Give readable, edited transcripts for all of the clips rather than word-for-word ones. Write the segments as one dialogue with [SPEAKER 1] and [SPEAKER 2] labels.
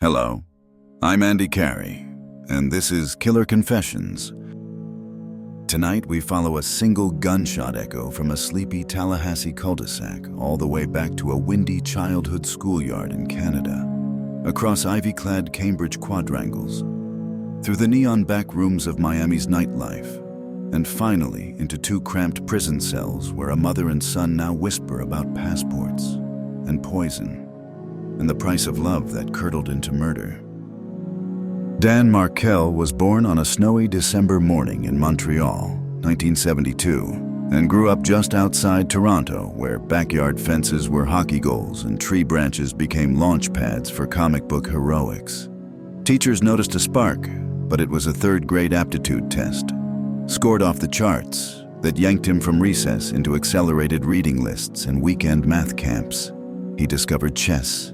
[SPEAKER 1] Hello, I'm Andy Carey, and this is Killer Confessions. Tonight we follow a single gunshot echo from a sleepy Tallahassee cul-de-sac all the way back to a windy childhood schoolyard in Canada, across ivy-clad Cambridge quadrangles, through the neon back rooms of Miami's nightlife, and finally into two cramped prison cells where a mother and son now whisper about passports and poison and the price of love that curdled into murder. Dan Markel was born on a snowy December morning in Montreal, 1972, and grew up just outside Toronto, where backyard fences were hockey goals and tree branches became launch pads for comic book heroics. Teachers noticed a spark, but it was a third-grade aptitude test, scored off the charts, that yanked him from recess into accelerated reading lists and weekend math camps. He discovered chess,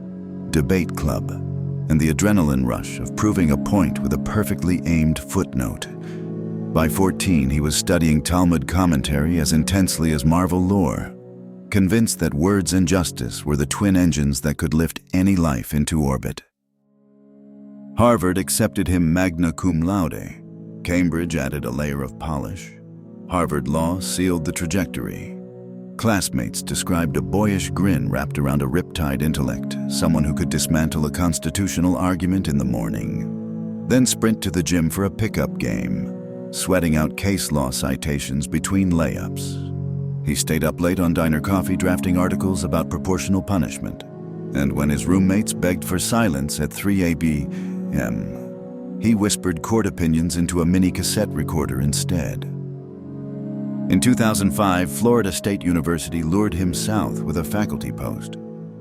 [SPEAKER 1] debate club, and the adrenaline rush of proving a point with a perfectly aimed footnote. By 14, he was studying Talmud commentary as intensely as Marvel lore, convinced that words and justice were the twin engines that could lift any life into orbit. Harvard accepted him magna cum laude. Cambridge added a layer of polish. Harvard Law sealed the trajectory. Classmates described a boyish grin wrapped around a riptide intellect, someone who could dismantle a constitutional argument in the morning, then sprint to the gym for a pickup game, sweating out case law citations between layups. He stayed up late on diner coffee drafting articles about proportional punishment, and when his roommates begged for silence at 3 a.m., he whispered court opinions into a mini cassette recorder instead. In 2005, Florida State University lured him south with a faculty post.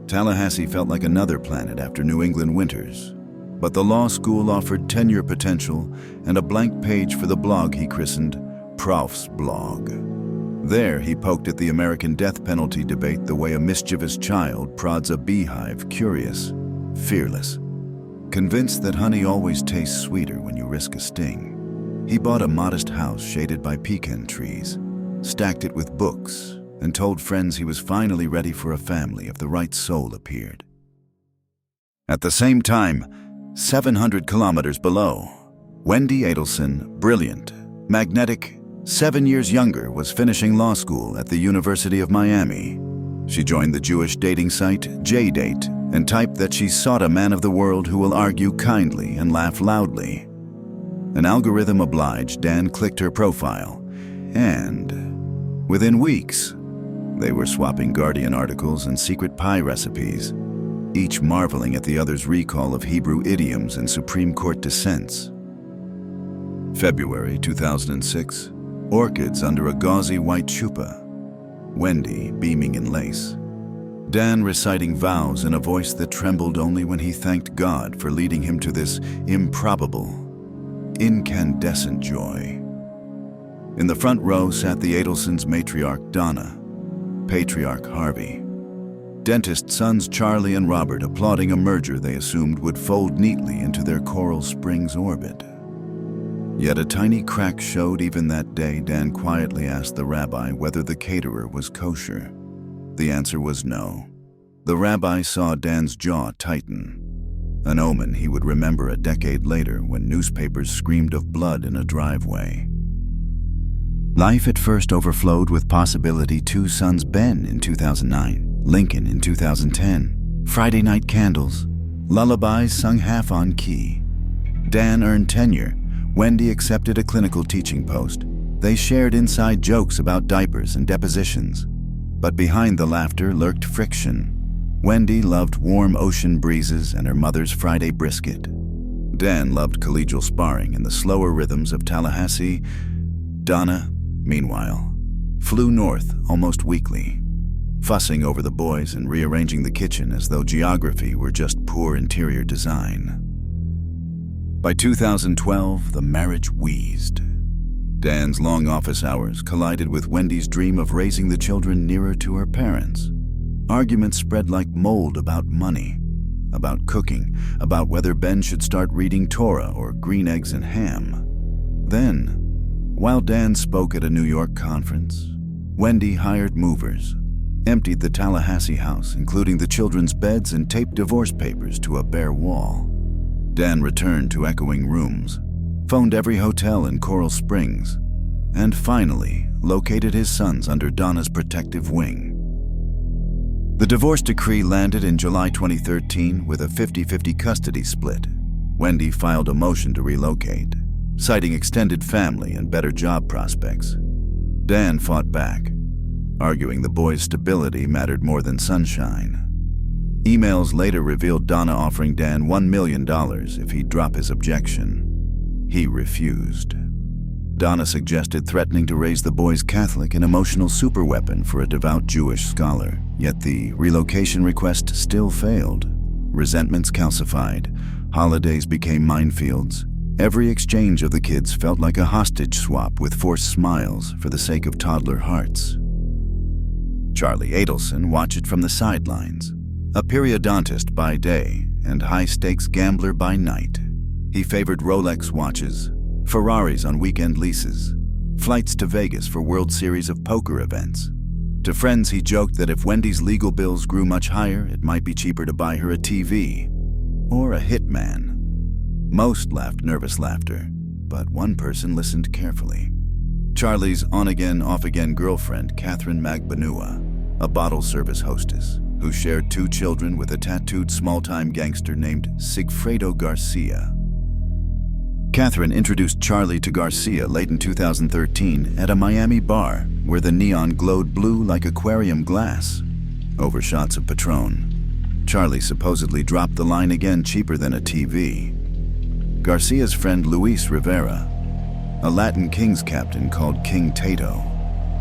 [SPEAKER 1] Tallahassee felt like another planet after New England winters, but the law school offered tenure potential and a blank page for the blog he christened Prof's Blog. There, he poked at the American death penalty debate the way a mischievous child prods a beehive, curious, fearless. Convinced that honey always tastes sweeter when you risk a sting, he bought a modest house shaded by pecan trees, stacked it with books, and told friends he was finally ready for a family if the right soul appeared. At the same time, 700 kilometers below, Wendy Adelson, brilliant, magnetic, 7 years younger, was finishing law school at the University of Miami. She joined the Jewish dating site JDate and typed that she sought a man of the world who will argue kindly and laugh loudly. An algorithm obliged, Dan clicked her profile, and within weeks, they were swapping Guardian articles and secret pie recipes, each marveling at the other's recall of Hebrew idioms and Supreme Court dissents. February 2006, orchids under a gauzy white chuppah, Wendy beaming in lace, Dan reciting vows in a voice that trembled only when he thanked God for leading him to this improbable, incandescent joy. In the front row sat the Adelsons' matriarch Donna, patriarch Harvey, dentist sons Charlie and Robert applauding a merger they assumed would fold neatly into their Coral Springs orbit. Yet a tiny crack showed even that day. Dan quietly asked the rabbi whether the caterer was kosher. The answer was no. The rabbi saw Dan's jaw tighten, an omen he would remember a decade later when newspapers screamed of blood in a driveway. Life at first overflowed with possibility. Two sons, Ben in 2009, Lincoln in 2010, Friday night candles, lullabies sung half on key. Dan earned tenure. Wendy accepted a clinical teaching post. They shared inside jokes about diapers and depositions. But behind the laughter lurked friction. Wendy loved warm ocean breezes and her mother's Friday brisket. Dan loved collegial sparring and the slower rhythms of Tallahassee. Donna, meanwhile, flew north almost weekly, fussing over the boys and rearranging the kitchen as though geography were just poor interior design. By 2012, the marriage wheezed. Dan's long office hours collided with Wendy's dream of raising the children nearer to her parents. Arguments spread like mold about money, about cooking, about whether Ben should start reading Torah or green eggs and ham. Then, while Dan spoke at a New York conference, Wendy hired movers, emptied the Tallahassee house, including the children's beds, and taped divorce papers to a bare wall. Dan returned to echoing rooms, phoned every hotel in Coral Springs, and finally located his sons under Donna's protective wing. The divorce decree landed in July 2013 with a 50-50 custody split. Wendy filed a motion to relocate, citing extended family and better job prospects. Dan fought back, arguing the boys' stability mattered more than sunshine. Emails later revealed Donna offering Dan $1 million if he'd drop his objection. He refused. Donna suggested threatening to raise the boys Catholic, an emotional superweapon for a devout Jewish scholar. Yet the relocation request still failed. Resentments calcified. Holidays became minefields. Every exchange of the kids felt like a hostage swap with forced smiles for the sake of toddler hearts. Charlie Adelson watched from the sidelines, a periodontist by day and high-stakes gambler by night. He favored Rolex watches, Ferraris on weekend leases, flights to Vegas for World Series of Poker events. To friends, he joked that if Wendy's legal bills grew much higher, it might be cheaper to buy her a TV or a Hitman. Most laughed nervous laughter, but one person listened carefully. Charlie's on-again, off-again girlfriend, Catherine Magbanua, a bottle service hostess who shared 2 children with a tattooed small-time gangster named Sigfredo Garcia. Catherine introduced Charlie to Garcia late in 2013 at a Miami bar where the neon glowed blue like aquarium glass. Over shots of Patron, Charlie supposedly dropped the line again, cheaper than a TV. Garcia's friend Luis Rivera, a Latin Kings captain called King Tato,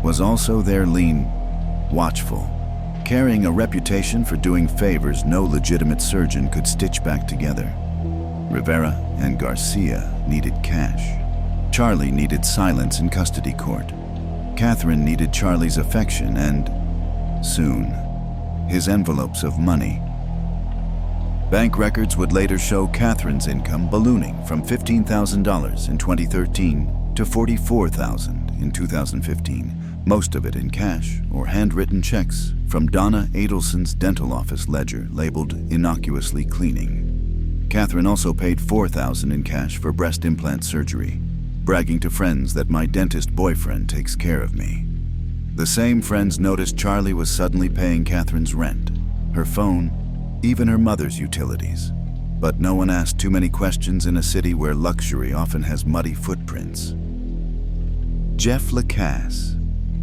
[SPEAKER 1] was also there, lean, watchful, carrying a reputation for doing favors no legitimate surgeon could stitch back together. Rivera and Garcia needed cash. Charlie needed silence in custody court. Catherine needed Charlie's affection and, soon, his envelopes of money. Bank records would later show Catherine's income ballooning from $15,000 in 2013 to $44,000 in 2015, most of it in cash or handwritten checks from Donna Adelson's dental office ledger labeled innocuously cleaning. Catherine also paid $4,000 in cash for breast implant surgery, bragging to friends that my dentist boyfriend takes care of me. The same friends noticed Charlie was suddenly paying Catherine's rent, her phone, even her mother's utilities. But no one asked too many questions in a city where luxury often has muddy footprints. Jeff Lacasse,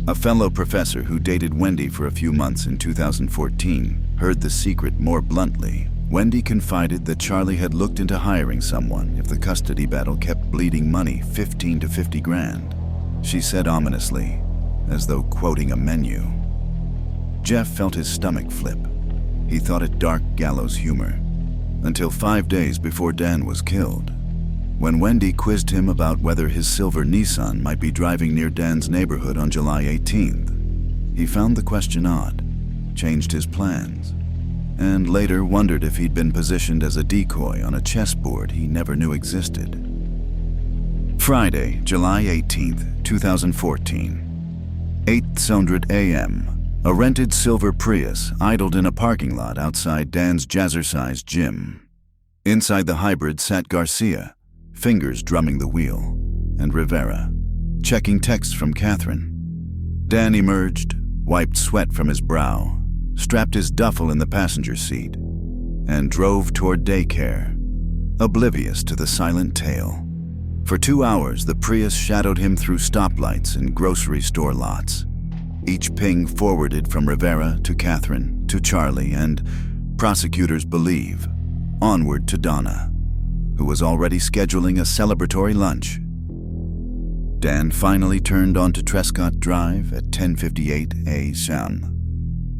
[SPEAKER 1] a fellow professor who dated Wendy for a few months in 2014, heard the secret more bluntly. Wendy confided that Charlie had looked into hiring someone if the custody battle kept bleeding money, 15 to 50 grand. She said ominously, as though quoting a menu. Jeff felt his stomach flip. He thought it dark gallows humor, until 5 days before Dan was killed, when Wendy quizzed him about whether his silver Nissan might be driving near Dan's neighborhood on July 18th. He found the question odd, changed his plans, and later wondered if he'd been positioned as a decoy on a chessboard he never knew existed. Friday, July 18th, 2014, 8:00 a.m. A rented silver Prius idled in a parking lot outside Dan's jazzercise gym. Inside the hybrid sat Garcia, fingers drumming the wheel, and Rivera, checking texts from Catherine. Dan emerged, wiped sweat from his brow, strapped his duffel in the passenger seat, and drove toward daycare, oblivious to the silent tale. For 2 hours, the Prius shadowed him through stoplights and grocery store lots, each ping forwarded from Rivera to Catherine to Charlie and, prosecutors believe, onward to Donna, who was already scheduling a celebratory lunch. Dan finally turned onto Trescott Drive at 10:58 a.m.,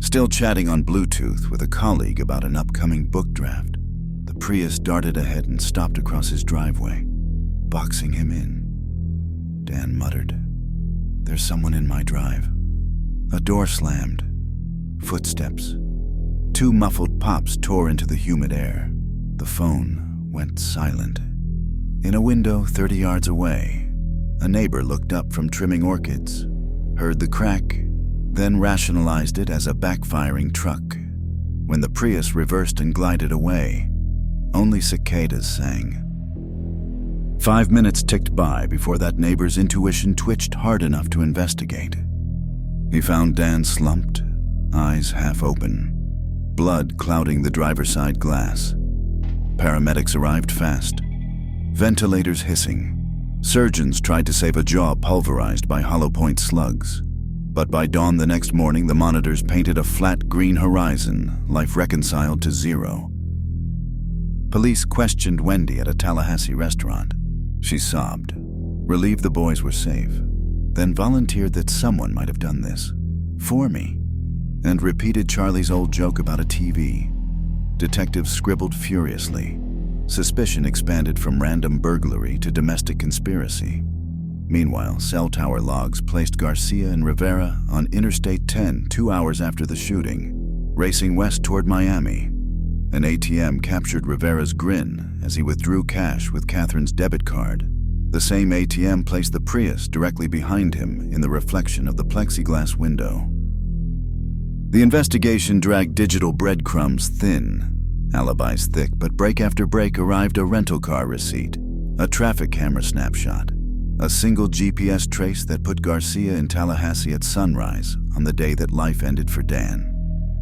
[SPEAKER 1] still chatting on Bluetooth with a colleague about an upcoming book draft. The Prius darted ahead and stopped across his driveway, boxing him in. Dan muttered, "There's someone in my drive." A door slammed. Footsteps. 2 muffled pops tore into the humid air. The phone went silent. In a window 30 yards away, a neighbor looked up from trimming orchids, heard the crack, then rationalized it as a backfiring truck. When the Prius reversed and glided away, Only cicadas sang. 5 minutes ticked by before that neighbor's intuition twitched hard enough to investigate. He found Dan slumped, eyes half open, blood clouding the driver's side glass. Paramedics arrived fast, ventilators hissing. Surgeons tried to save a jaw pulverized by hollow point slugs. But by dawn the next morning, the monitors painted a flat green horizon, life reconciled to zero. Police questioned Wendy at a Tallahassee restaurant. She sobbed, relieved the boys were safe, then volunteered that someone might have done this for me, and repeated Charlie's old joke about a TV. Detectives scribbled furiously. Suspicion expanded from random burglary to domestic conspiracy. Meanwhile, cell tower logs placed Garcia and Rivera on Interstate 10 2 hours after the shooting, racing west toward Miami. An ATM captured Rivera's grin as he withdrew cash with Catherine's debit card. The same ATM placed the Prius directly behind him in the reflection of the plexiglass window. The investigation dragged digital breadcrumbs thin, alibis thick, but break after break arrived a rental car receipt, a traffic camera snapshot, a single GPS trace that put Garcia in Tallahassee at sunrise on the day that life ended for Dan.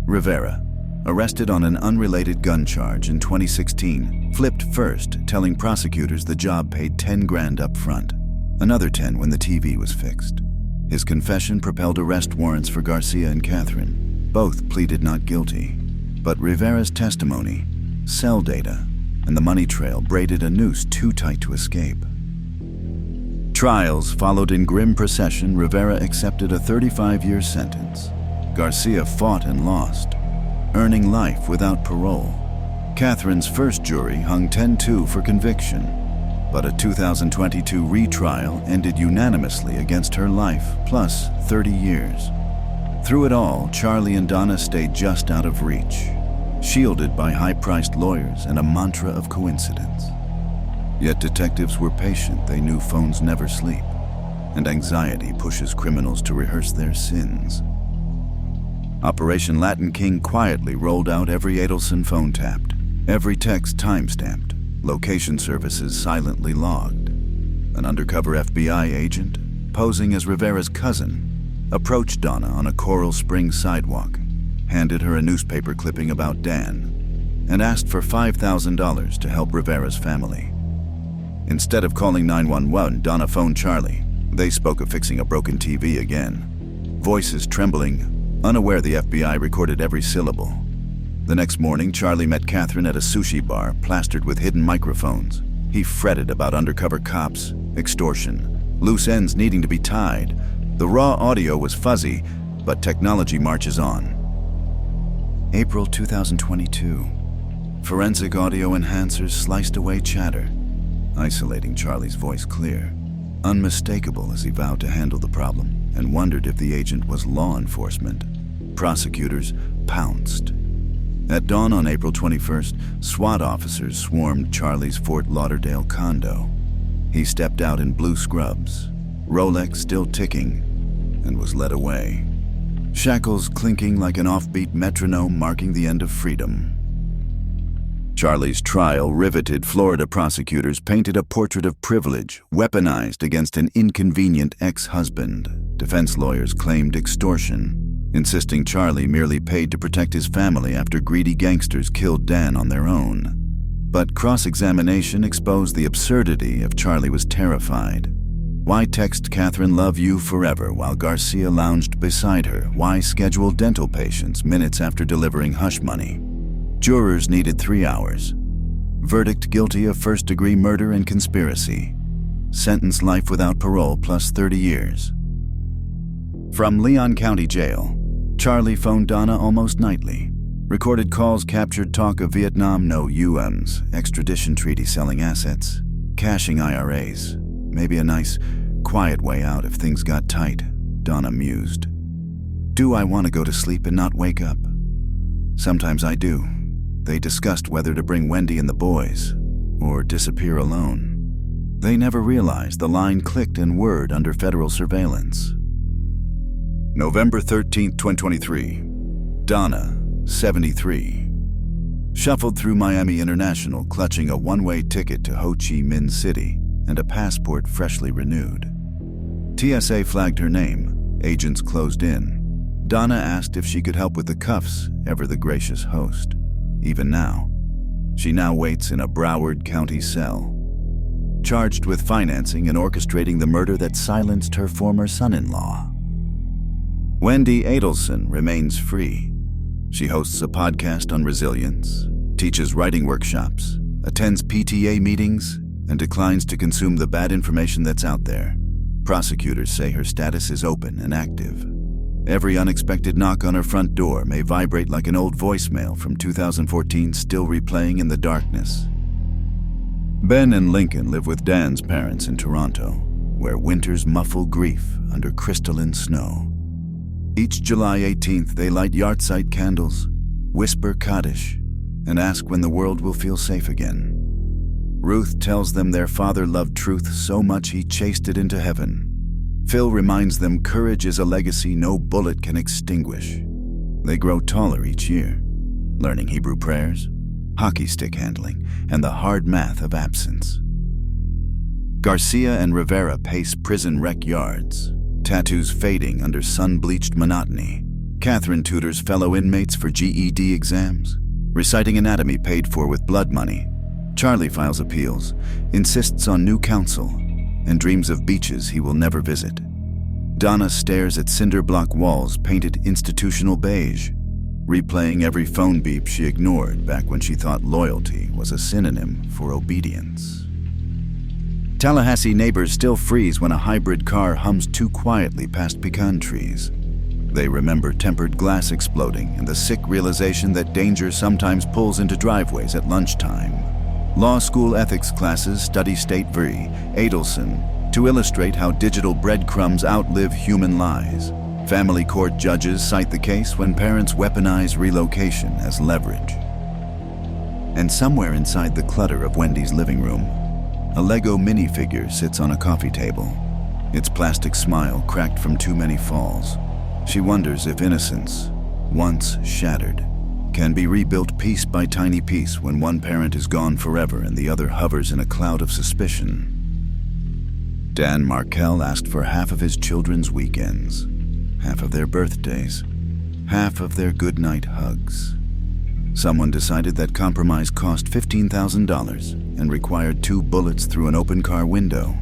[SPEAKER 1] Rivera, arrested on an unrelated gun charge in 2016, flipped first, telling prosecutors the job paid 10 grand up front, another 10 when the TV was fixed. His confession propelled arrest warrants for Garcia and Catherine. Both pleaded not guilty, but Rivera's testimony, cell data, and the money trail braided a noose too tight to escape. Trials followed in grim procession. Rivera accepted a 35-year sentence. Garcia fought and lost, earning life without parole. Catherine's first jury hung 10-2 for conviction, but a 2022 retrial ended unanimously against her life plus 30 years. Through it all, Charlie and Donna stayed just out of reach, shielded by high-priced lawyers and a mantra of coincidence. Yet detectives were patient. They knew phones never sleep, and anxiety pushes criminals to rehearse their sins. Operation Latin King quietly rolled out. Every Adelson phone tapped, every text time-stamped, location services silently logged. An undercover FBI agent, posing as Rivera's cousin, approached Donna on a Coral Springs sidewalk, handed her a newspaper clipping about Dan, and asked for $5,000 to help Rivera's family. Instead of calling 911, Donna phoned Charlie. They spoke of fixing a broken TV again, voices trembling, unaware the FBI recorded every syllable. The next morning, Charlie met Catherine at a sushi bar plastered with hidden microphones. He fretted about undercover cops, extortion, loose ends needing to be tied. The raw audio was fuzzy, but technology marches on. April 2022. Forensic audio enhancers sliced away chatter, isolating Charlie's voice clear, unmistakable as he vowed to handle the problem and wondered if the agent was law enforcement. Prosecutors pounced. At dawn on April 21st, SWAT officers swarmed Charlie's Fort Lauderdale condo. He stepped out in blue scrubs, Rolex still ticking, and was led away. Shackles clinking like an offbeat metronome marking the end of freedom. Charlie's trial riveted. Florida prosecutors painted a portrait of privilege, weaponized against an inconvenient ex-husband. Defense lawyers claimed extortion, insisting Charlie merely paid to protect his family after greedy gangsters killed Dan on their own. But cross-examination exposed the absurdity of Charlie was terrified. Why text Catherine "love you forever" while Garcia lounged beside her? Why schedule dental patients minutes after delivering hush money? Jurors needed 3 hours. Verdict: guilty of first-degree murder and conspiracy. Sentence: life without parole plus 30 years. From Leon County Jail, Charlie phoned Donna almost nightly. Recorded calls captured talk of Vietnam, no UMs, extradition treaty selling assets, cashing IRAs. Maybe a nice, quiet way out if things got tight, Donna mused. Do I want to go to sleep and not wake up? Sometimes I do. They discussed whether to bring Wendy and the boys, or disappear alone. They never realized the line clicked in Word under federal surveillance. November 13, 2023. Donna, 73. shuffled through Miami International clutching a one-way ticket to Ho Chi Minh City and a passport freshly renewed. TSA flagged her name. Agents closed in. Donna asked if she could help with the cuffs, ever the gracious host. Even now, she now waits in a Broward County cell, charged with financing and orchestrating the murder that silenced her former son-in-law. Wendy Adelson remains free. She hosts a podcast on resilience, teaches writing workshops, attends PTA meetings, and declines to consume the bad information that's out there. Prosecutors say her status is open and active. Every unexpected knock on her front door may vibrate like an old voicemail from 2014 still replaying in the darkness. Ben and Lincoln live with Dan's parents in Toronto, where winters muffle grief under crystalline snow. Each July 18th, they light yahrzeit candles, whisper Kaddish, and ask when the world will feel safe again. Ruth tells them their father loved truth so much he chased it into heaven. Phil reminds them courage is a legacy no bullet can extinguish. They grow taller each year, learning Hebrew prayers, hockey stick handling, and the hard math of absence. Garcia and Rivera pace prison rec yards, tattoos fading under sun-bleached monotony. Catherine tutors fellow inmates for GED exams, reciting anatomy paid for with blood money. Charlie files appeals, insists on new counsel, and dreams of beaches he will never visit. Donna stares at cinder block walls painted institutional beige, replaying every phone beep she ignored back when she thought loyalty was a synonym for obedience. Tallahassee neighbors still freeze when a hybrid car hums too quietly past pecan trees. They remember tempered glass exploding and the sick realization that danger sometimes pulls into driveways at lunchtime. Law school ethics classes study State v. Adelson to illustrate how digital breadcrumbs outlive human lies. Family court judges cite the case when parents weaponize relocation as leverage. And somewhere inside the clutter of Wendy's living room, a Lego minifigure sits on a coffee table, its plastic smile cracked from too many falls. She wonders if innocence, once shattered, can be rebuilt piece by tiny piece when one parent is gone forever and the other hovers in a cloud of suspicion. Dan Markel asked for half of his children's weekends, half of their birthdays, half of their goodnight hugs. Someone decided that compromise cost $15,000 and required 2 bullets through an open car window.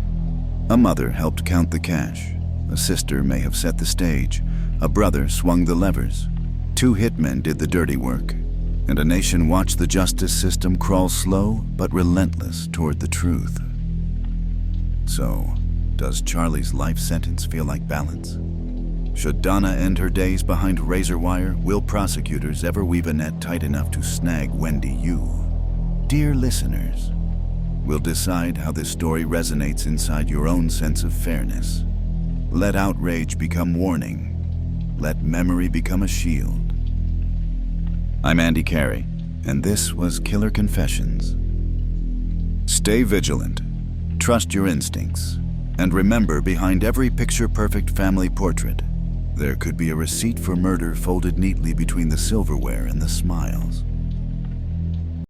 [SPEAKER 1] A mother helped count the cash. A sister may have set the stage. A brother swung the levers. 2 hitmen did the dirty work. And a nation watched the justice system crawl slow but relentless toward the truth. So, does Charlie's life sentence feel like balance? Should Donna end her days behind razor wire? Will prosecutors ever weave a net tight enough to snag Wendy? You, dear listeners, will decide how this story resonates inside your own sense of fairness. Let outrage become warning. Let memory become a shield. I'm Andy Carey, and this was Killer Confessions. Stay vigilant, trust your instincts, and remember, behind every picture-perfect family portrait, there could be a receipt for murder folded neatly between the silverware and the smiles.